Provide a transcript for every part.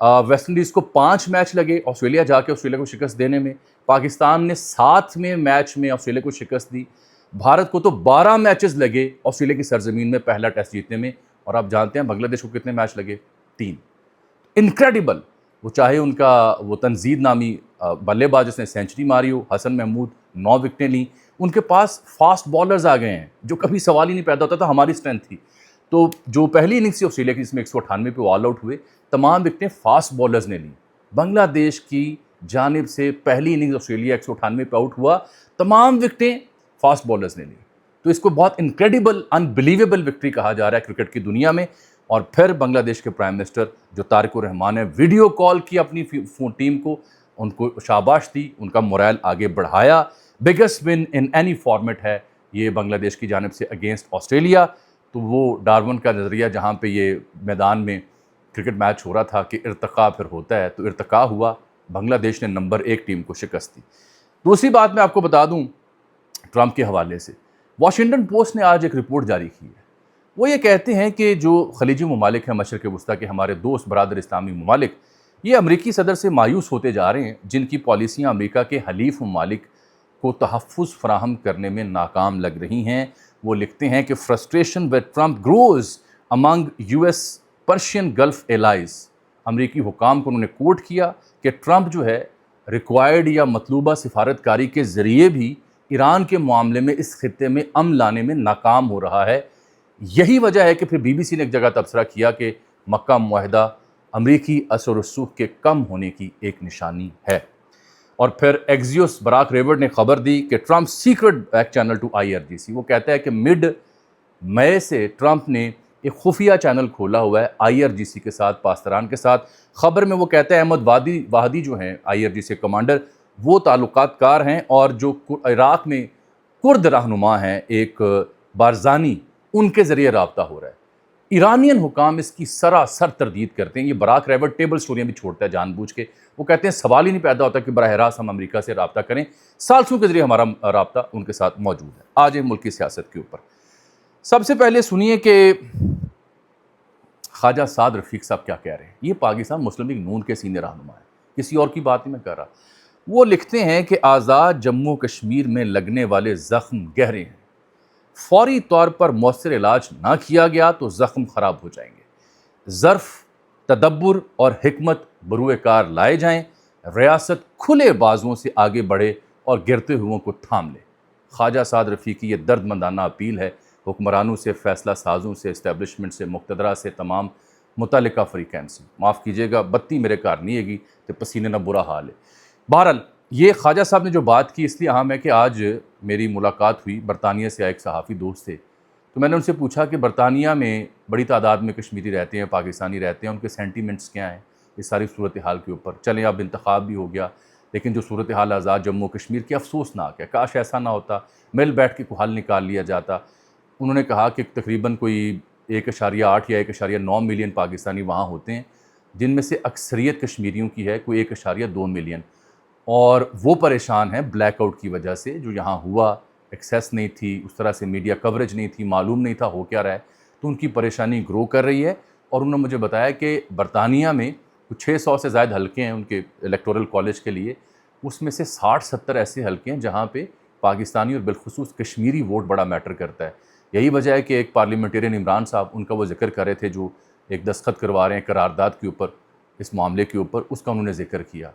West Indies کو 5 match لگے Australia جا کے آسٹریلیا کو شکست دینے میں، پاکستان نے 7ویں میچ میں آسٹریلیا کو شکست دی، بھارت کو تو 12 میچز لگے آسٹریلیا کی سرزمین میں پہلا ٹیسٹ جیتنے میں، اور آپ جانتے ہیں بنگلہ دیش کو کتنے میچ لگے؟ 3۔ انکریڈیبل، وہ چاہے ان کا وہ تنزید نامی بلے باز جس نے سینچری ماری ہو، حسن محمود 9 وکٹیں لیں، ان کے پاس فاسٹ بالرز آ گئے ہیں جو کبھی سوال ہی نہیں پیدا ہوتا تھا، ہماری اسٹرینتھ تھی۔ تو جو پہلی اننگس تھی آسٹریلیا کی، اس میں 198 پہ آل آؤٹ ہوئے، تمام وکٹیں فاسٹ بالرز نے لیں۔ بنگلہ دیش کی جانب سے پہلی اننگز آسٹریلیا 198 پہ آؤٹ ہوا، تمام وکٹیں فاسٹ بالرز نے لیں۔ تو اس کو بہت انکریڈیبل، انبلیویبل وکٹری کہا جا رہا ہے کرکٹ کی دنیا میں۔ اور پھر بنگلہ دیش کے پرائم منسٹر جو طارق الرحمان نے ویڈیو کال کی اپنی ٹیم کو، ان کو شاباش دی، ان کا مورائل آگے بڑھایا۔ Biggest one in any format ہے یہ بنگلہ دیش کی جانب سے اگینسٹ آسٹریلیا۔ تو وہ ڈارون کا نظریہ جہاں پہ یہ میدان میں کرکٹ میچ ہو رہا تھا کہ ارتقاء پھر ہوتا ہے، تو ارتقاء ہوا، بنگلہ دیش نے نمبر 1 ٹیم کو شکست دی۔ دوسری بات میں آپ کو بتا دوں ٹرمپ کے حوالے سے، واشنگٹن پوسٹ نے آج ایک رپورٹ جاری کی ہے۔ وہ یہ کہتے ہیں کہ جو خلیجی ممالک ہیں مشرق وسطیٰ کے ہمارے دوست برادر اسلامی ممالک، یہ امریکی صدر سے مایوس ہوتے جا رہے ہیں، جن کی پالیسیاں امریکہ کے حلیف ممالک کو تحفظ فراہم کرنے میں ناکام لگ رہی ہیں۔ وہ لکھتے ہیں کہ frustration with Trump grows among US Persian Gulf allies. امریکی حکام کو انہوں نے کوٹ کیا کہ ٹرمپ جو ہے ریکوائرڈ یا مطلوبہ سفارتکاری کے ذریعے بھی ایران کے معاملے میں اس خطے میں امن لانے میں ناکام ہو رہا ہے۔ یہی وجہ ہے کہ پھر BBC نے ایک جگہ تبصرہ کیا کہ مکہ معاہدہ امریکی اثر و رسوخ کے کم ہونے کی ایک نشانی ہے۔ اور پھر ایکزیوس براک ریورڈ نے خبر دی کہ Trump secret back channel to IRGC۔ وہ کہتا ہے کہ مڈ مئی سے ٹرمپ نے ایک خفیہ چینل کھولا ہوا ہے IRGC کے ساتھ، پاستران کے ساتھ۔ خبر میں وہ کہتا ہے احمد واحدی جو ہیں IRGC کمانڈر، وہ تعلقات کار ہیں، اور جو عراق میں کرد رہنما ہیں ایک بارزانی، ان کے ذریعے رابطہ ہو رہا ہے۔ ایرانین حکام اس کی سراسر تردید کرتے ہیں۔ یہ براک ریورڈ ٹیبل سٹوریاں بھی چھوڑتا ہے جان بوجھ کے۔ وہ کہتے ہیں سوال ہی نہیں پیدا ہوتا کہ براہ راست ہم امریکہ سے رابطہ کریں، ثالثوں کے ذریعے ہمارا رابطہ ان کے ساتھ موجود ہے۔ آج ایک ملکی سیاست کے اوپر سب سے پہلے سنیے کہ خواجہ سعد رفیق صاحب کیا کہہ رہے ہیں۔ یہ پاکستان مسلم لیگ نون کے سینئر رہنما ہیں، کسی اور کی بات نہیں میں کر رہا۔ وہ لکھتے ہیں کہ آزاد جموں کشمیر میں لگنے والے زخم گہرے ہیں، فوری طور پر مؤثر علاج نہ کیا گیا تو زخم خراب ہو جائیں گے۔ ظرف، تدبر اور حکمت بروئے کار لائے جائیں، ریاست کھلے بازوؤں سے آگے بڑھے اور گرتے ہوئوں کو تھام لے۔ خواجہ سعد رفیق کی یہ درد مندانہ اپیل ہے حکمرانوں سے، فیصلہ سازوں سے، اسٹیبلشمنٹ سے، مقتدرہ سے، تمام متعلقہ فریقین سے۔ معاف کیجیے گا، بتی میرے کار نہیں ہے گی تو پسینے نہ برا حال ہے۔ بہرحال یہ خواجہ صاحب نے جو بات کی اس لیے اہم ہے کہ آج میری ملاقات ہوئی، برطانیہ سے ایک صحافی دوست تھے، تو میں نے ان سے پوچھا کہ برطانیہ میں بڑی تعداد میں کشمیری رہتے ہیں، پاکستانی رہتے ہیں، ان کے سینٹیمنٹس کیا ہیں اس ساری صورتحال کے اوپر۔ چلیں اب انتخاب بھی ہو گیا، لیکن جو صورتحال آزاد جموں کشمیر کی افسوسناک ہے، کاش ایسا نہ ہوتا، مل بیٹھ کے کوئی حل نکال لیا جاتا۔ انہوں نے کہا کہ تقریباً کوئی 1.8 یا 1.9 ملین پاکستانی وہاں ہوتے ہیں، جن میں سے اکثریت کشمیریوں کی ہے، کوئی 1.2 ملین، اور وہ پریشان ہیں بلیک آؤٹ کی وجہ سے جو یہاں ہوا۔ ایکسیس نہیں تھی، اس طرح سے میڈیا کوریج نہیں تھی، معلوم نہیں تھا ہو کیا رہا ہے، تو ان کی پریشانی گرو کر رہی ہے۔ اور انہوں نے مجھے بتایا کہ برطانیہ میں کچھ 600 سے زائد حلقے ہیں ان کے الیکٹورل کالج کے لیے، اس میں سے 60-70 ایسے حلقے ہیں جہاں پہ پاکستانی اور بالخصوص کشمیری ووٹ بڑا میٹر کرتا ہے۔ یہی وجہ ہے کہ ایک پارلیمنٹرین عمران صاحب، ان کا وہ ذکر کر رہے تھے جو ایک دستخط کروا رہے ہیں قرارداد کے اوپر، اس معاملے کے اوپر، اس کا انہوں نے ذکر کیا۔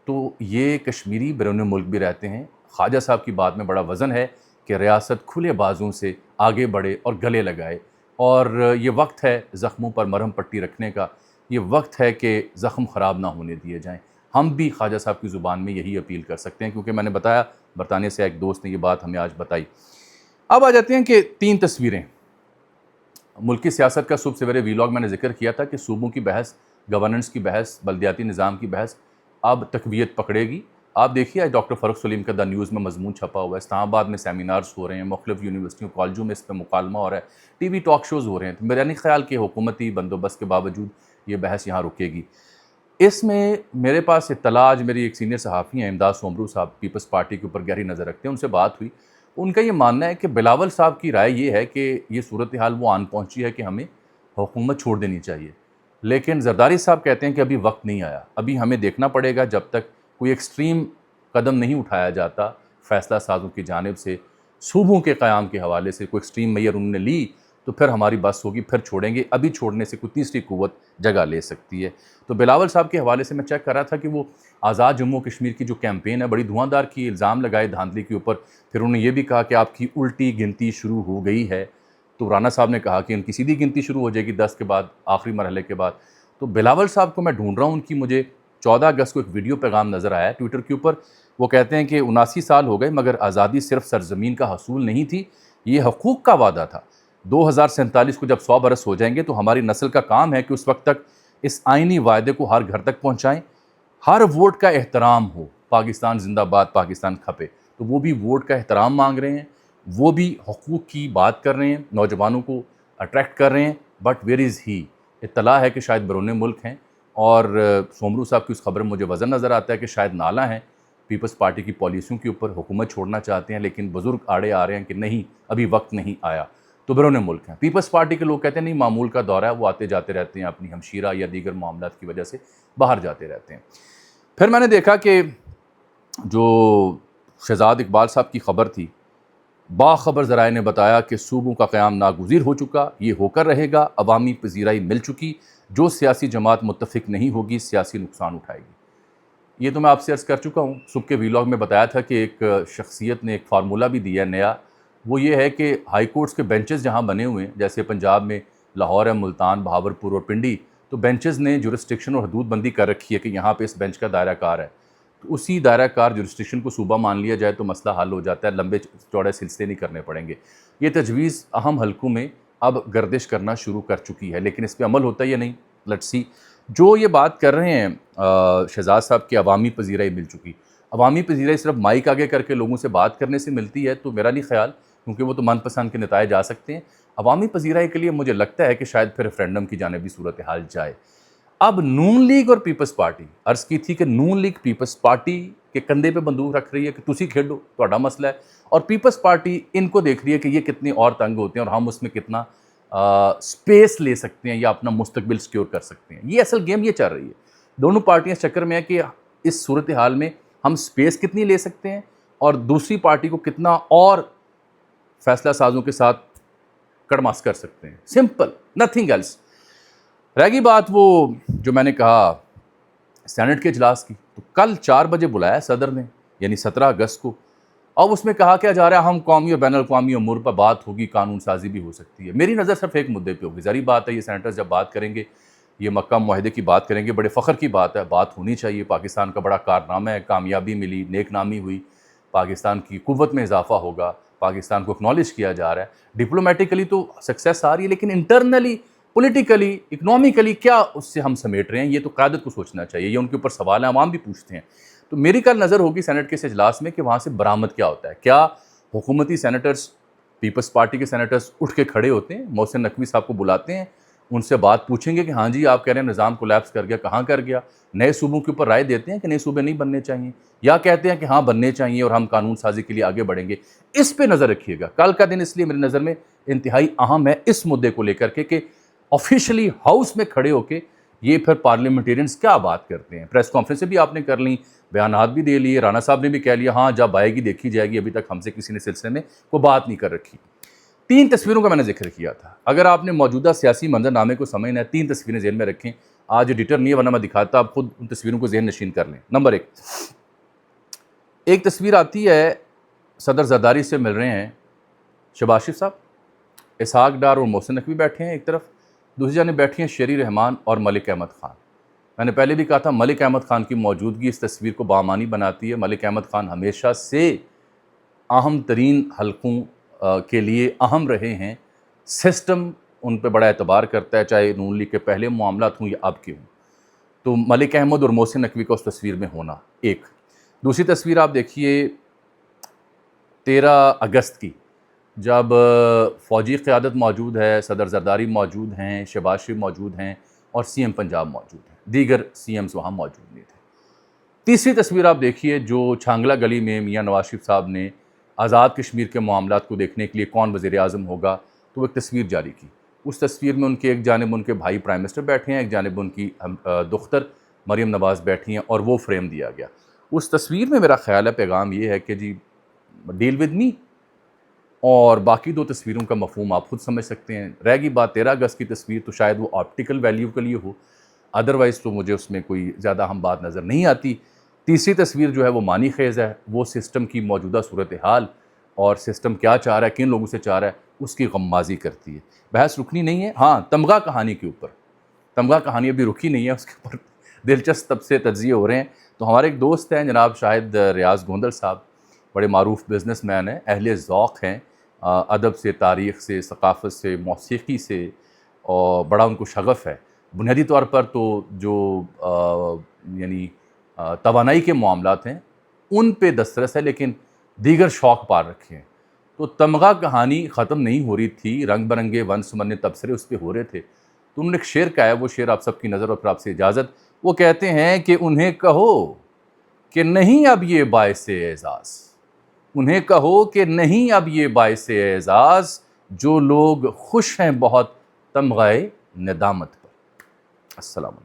تو یہ کشمیری بیرون ملک بھی رہتے ہیں۔ خواجہ صاحب کی بات میں بڑا وزن ہے کہ ریاست کھلے بازوں سے آگے بڑھے اور گلے لگائے، اور یہ وقت ہے زخموں پر مرہم پٹی رکھنے کا، یہ وقت ہے کہ زخم خراب نہ ہونے دیے جائیں۔ ہم بھی خواجہ صاحب کی زبان میں یہی اپیل کر سکتے ہیں، کیونکہ میں نے بتایا برطانیہ سے ایک دوست نے یہ بات ہمیں آج بتائی۔ اب آ جاتے ہیں کہ 3 تصویریں ملکی سیاست کا۔ صبح سویرے ویلاگ میں نے ذکر کیا تھا کہ صوبوں کی بحث، گورننس کی بحث، بلدیاتی نظام کی بحث اب تقویت پکڑے گی۔ آپ دیکھیے آج ڈاکٹر فاروق سلیم کا دا نیوز میں مضمون چھپا ہوا ہے، اسلام آباد میں سیمینارز ہو رہے ہیں، مختلف یونیورسٹیوں کالجوں میں اس پہ مکالمہ ہو رہا ہے، TV ٹاک شوز ہو رہے ہیں۔ تو میرا نہیں خیال کہ حکومتی بندوبست کے باوجود یہ بحث یہاں رکے گی۔ اس میں میرے پاس اطلاع، آج میری ایک سینئر صحافی ہیں امداد سومرو صاحب، پیپلز پارٹی کے اوپر گہری نظر رکھتے ہیں، ان سے بات ہوئی، ان کا یہ ماننا ہے کہ بلاول صاحب کی رائے یہ ہے کہ یہ صورتحال وہ آن پہنچی ہے کہ ہمیں حکومت چھوڑ دینی چاہیے۔ لیکن زرداری صاحب کہتے ہیں کہ ابھی وقت نہیں آیا. ابھی ہمیں دیکھنا پڑے گا جب تک کوئی ایکسٹریم قدم نہیں اٹھایا جاتا فیصلہ سازوں کی جانب سے. صوبوں کے قیام کے حوالے سے کوئی ایکسٹریم میئر انہوں نے لی تو پھر ہماری بس ہوگی, پھر چھوڑیں گے. ابھی چھوڑنے سے کوئی تیسری قوت جگہ لے سکتی ہے. تو بلاول صاحب کے حوالے سے میں چیک کر رہا تھا کہ وہ آزاد جموں کشمیر کی جو کیمپین ہے بڑی دھواں دار کی, الزام لگائے دھاندلی کے اوپر. پھر انہوں نے یہ بھی کہا کہ آپ کی الٹی گنتی شروع ہو گئی ہے. تو رانا صاحب نے کہا کہ ان کی سیدھی گنتی شروع ہو جائے گی 10 کے بعد, آخری مرحلے کے بعد. تو بلاول صاحب کو میں ڈھونڈ رہا ہوں, ان کی مجھے 14 اگست کو ایک ویڈیو پیغام نظر آیا ہے ٹویٹر کے اوپر. وہ کہتے ہیں کہ 79 سال ہو گئے مگر آزادی صرف سرزمین کا حصول نہیں تھی, یہ حقوق کا وعدہ تھا. 2047 کو جب 100 برس ہو جائیں گے تو ہماری نسل کا کام ہے کہ اس وقت تک اس آئینی وعدے کو ہر گھر تک پہنچائیں. ہر ووٹ کا احترام ہو, پاکستان زندہ باد, پاکستان کھپے. تو وہ بھی ووٹ کا احترام مانگ رہے ہیں, وہ بھی حقوق کی بات کر رہے ہیں, نوجوانوں کو اٹریکٹ کر رہے ہیں. بٹ ویئر از ہی؟ اطلاع ہے کہ شاید بیرون ملک ہیں, اور سومرو صاحب کی اس خبر میں مجھے وزن نظر آتا ہے کہ شاید نالہ ہیں پیپلز پارٹی کی پالیسیوں کے اوپر, حکومت چھوڑنا چاہتے ہیں, لیکن بزرگ آڑے آ رہے ہیں کہ نہیں ابھی وقت نہیں آیا, تو بیرون ملک ہیں. پیپلز پارٹی کے لوگ کہتے ہیں نہیں معمول کا دورہ ہے, وہ آتے جاتے رہتے ہیں, اپنی ہمشیرہ یا دیگر معاملات کی وجہ سے باہر جاتے رہتے ہیں. پھر میں نے دیکھا کہ جو شہزاد اقبال صاحب کی خبر تھی, باخبر ذرائع نے بتایا کہ صوبوں کا قیام ناگزیر ہو چکا, یہ ہو کر رہے گا, عوامی پذیرائی مل چکی, جو سیاسی جماعت متفق نہیں ہوگی سیاسی نقصان اٹھائے گی. یہ تو میں آپ سے عرض کر چکا ہوں. صبح کے ویلاگ میں بتایا تھا کہ ایک شخصیت نے ایک فارمولہ بھی دیا ہے نیا. وہ یہ ہے کہ ہائی کورٹس کے بینچز جہاں بنے ہوئے ہیں, جیسے پنجاب میں لاہور ہے, ملتان, بہاولپور اور پنڈی, تو بینچز نے جورسٹکشن اور حدود بندی کر رکھی ہے کہ یہاں پہ اس بینچ کا دائرہ کار ہے. تو اسی دائرہ کار جورسٹکشن کو صوبہ مان لیا جائے تو مسئلہ حل ہو جاتا ہے, لمبے چوڑے سلسلے نہیں کرنے پڑیں گے. یہ تجویز اہم حلقوں میں اب گردش کرنا شروع کر چکی ہے, لیکن اس پہ عمل ہوتا ہے یا نہیں, لیٹس سی. جو یہ بات کر رہے ہیں شہزاد صاحب کی عوامی پذیرائی مل چکی, عوامی پذیرائی صرف مائک آگے کر کے لوگوں سے بات کرنے سے ملتی ہے تو میرا نہیں خیال, کیونکہ وہ تو من پسند کے نتائج آ سکتے ہیں. عوامی پذیرائی کے لیے مجھے لگتا ہے کہ شاید پھر ریفرینڈم کی جانب بھی صورتحال جائے. اب نون لیگ اور پیپلز پارٹی, عرض کی تھی کہ نون لیگ پیپلز پارٹی کے کندھے پہ بندوق رکھ رہی ہے کہ تسی کھیلو, تہاڈا مسئلہ ہے, اور پیپلز پارٹی ان کو دیکھ رہی ہے کہ یہ کتنے اور تنگ ہوتے ہیں اور ہم اس میں کتنا سپیس لے سکتے ہیں یا اپنا مستقبل سکیور کر سکتے ہیں. یہ اصل گیم یہ چل رہی ہے. دونوں پارٹیاں اس چکر میں ہے کہ اس صورتحال میں ہم سپیس کتنی لے سکتے ہیں اور دوسری پارٹی کو کتنا اور فیصلہ سازوں کے ساتھ کڑماس کر سکتے ہیں. Simple, nothing else. رہ گئی بات وہ جو میں نے کہا سینٹ کے اجلاس کی, تو کل 4 بجے بلایا صدر نے, یعنی 17 اگست کو. اب اس میں کہا کیا جا رہا ہے, ہم قومی اور بین الاقوامی امور پر بات ہوگی, قانون سازی بھی ہو سکتی ہے. میری نظر صرف ایک مدعے پہ ہوگی. ظاہری بات ہے یہ سینیٹرز جب بات کریں گے, یہ مکہ معاہدے کی بات کریں گے, بڑے فخر کی بات ہے, بات ہونی چاہیے. پاکستان کا بڑا کارنامہ ہے, کامیابی ملی, نیک نامی ہوئی, پاکستان کی قوت میں اضافہ ہوگا, پاکستان کو اکنالج کیا جا رہا ہے. ڈپلومیٹیکلی تو سکسیس آ رہی ہے, لیکن انٹرنلی, پولیٹیکلی, اکنومیکلی کیا اس سے ہم سمیٹ رہے ہیں, یہ تو قیادت کو سوچنا چاہیے. یہ ان کے اوپر سوال ہیں, عوام بھی پوچھتے ہیں. تو میری کل نظر ہوگی سینٹ کے اس اجلاس میں کہ وہاں سے برآمد کیا ہوتا ہے. کیا حکومتی سینیٹرز, پیپلز پارٹی کے سینیٹرز اٹھ کے کھڑے ہوتے ہیں, محسن نقوی صاحب کو بلاتے ہیں, ان سے بات پوچھیں گے کہ ہاں جی آپ کہہ رہے ہیں نظام کولیپس کر گیا, کہاں کر گیا, نئے صوبوں کے اوپر رائے دیتے ہیں کہ نئے صوبے نہیں بننے چاہیے, یا کہتے ہیں کہ ہاں بننے چاہیے اور ہم قانون سازی کے لیے آگے بڑھیں گے. اس پہ نظر رکھیے گا. کل کا دن اس لیے میری نظر میں انتہائی اہم ہے اس مدعے کو لے کر کے کہ آفیشلی ہاؤس میں کھڑے ہو کے یہ پھر پارلیمنٹیرینز کیا بات کرتے ہیں. پریس کانفرنسیں بھی آپ نے کر لیں, بیانات بھی دے لیے, رانا صاحب نے بھی کہہ لیا ہاں جب آئے گی دیکھی جائے گی, ابھی تک ہم سے کسی نے سلسلے میں کوئی بات نہیں کر رکھی. 3 تصویروں کا میں نے ذکر کیا تھا. اگر آپ نے موجودہ سیاسی منظرنامے کو سمجھنا ہے, 3 تصویریں ذہن میں رکھیں. آج ایڈیٹر نہیں ہے ورنہ میں دکھاتا, آپ خود ان تصویروں کو ذہن نشین کر لیں. نمبر 1, ایک تصویر آتی ہے, صدر زرداری سے مل رہے ہیں شہباز شریف صاحب, اسحاق ڈار اور محسن نقوی بیٹھے ہیں ایک طرف, دوسری جانب بیٹھی ہیں شیری رحمان اور ملک احمد خان. میں نے پہلے بھی کہا تھا ملک احمد خان کی موجودگی اس تصویر کو بامعنی بناتی ہے. ملک احمد خان ہمیشہ سے اہم ترین حلقوں کے لیے اہم رہے ہیں. سسٹم ان پہ بڑا اعتبار کرتا ہے, چاہے نون لیگ کے پہلے معاملات ہوں یا اب کے ہوں. تو ملک احمد اور محسن نقوی کا اس تصویر میں ہونا ایک. دوسری تصویر آپ دیکھیے 13 اگست کی, جب فوجی قیادت موجود ہے, صدر زرداری موجود ہیں, شہباز شریف موجود ہیں اور سی ایم پنجاب موجود ہیں, دیگر سی ایمز وہاں موجود نہیں تھے. تیسری تصویر آپ دیکھیے جو چھانگلہ گلی میں میاں نواز شریف صاحب نے آزاد کشمیر کے معاملات کو دیکھنے کے لیے کون وزیر اعظم ہوگا, تو وہ ایک تصویر جاری کی. اس تصویر میں ان کے ایک جانب ان کے بھائی پرائم منسٹر بیٹھے ہیں، ایک جانب ان کی دختر مریم نواز بیٹھی ہیں، اور وہ فریم دیا گیا۔ اس تصویر میں میرا خیال ہے پیغام یہ ہے کہ جی ڈیل ود می، اور باقی دو تصویروں کا مفہوم آپ خود سمجھ سکتے ہیں۔ رہ گئی بات 13 اگست کی تصویر، تو شاید وہ آپٹیکل ویلیو کے لیے ہو، ادروائز تو مجھے اس میں کوئی زیادہ ہم بات نظر نہیں آتی۔ تیسری تصویر جو ہے وہ معنی خیز ہے، وہ سسٹم کی موجودہ صورتحال اور سسٹم کیا چاہ رہا ہے، کن لوگوں سے چاہ رہا ہے، اس کی غمازی کرتی ہے۔ بحث رکنی نہیں ہے، ہاں تمغہ کہانی کے اوپر، تمغہ کہانی ابھی رکی نہیں ہے، اس کے اوپر دلچسپ تب سے تجزیے ہو رہے ہیں۔ تو ہمارے ایک دوست ہیں جناب شاہد ریاض گوندل صاحب، بڑے معروف بزنس مین ہیں، اہل ذوق ہیں، ادب سے، تاریخ سے، ثقافت سے، موسیقی سے، اور بڑا ان کو شغف ہے۔ بنیادی طور پر تو جو یعنی توانائی کے معاملات ہیں ان پہ دسترس ہے، لیکن دیگر شوق پال رکھے ہیں۔ تو تمغہ کہانی ختم نہیں ہو رہی تھی، رنگ برنگے ون سمنے تبصرے اس پہ ہو رہے تھے، تو انہوں نے ایک شعر کہا ہے، وہ شعر آپ سب کی نظر اور پھر آپ سے اجازت۔ وہ کہتے ہیں کہ انہیں کہو کہ نہیں اب یہ باعث اعزاز، انہیں کہو کہ نہیں اب یہ باعث اعزاز، جو لوگ خوش ہیں بہت تمغہ ندامت پر۔ السلام علیکم۔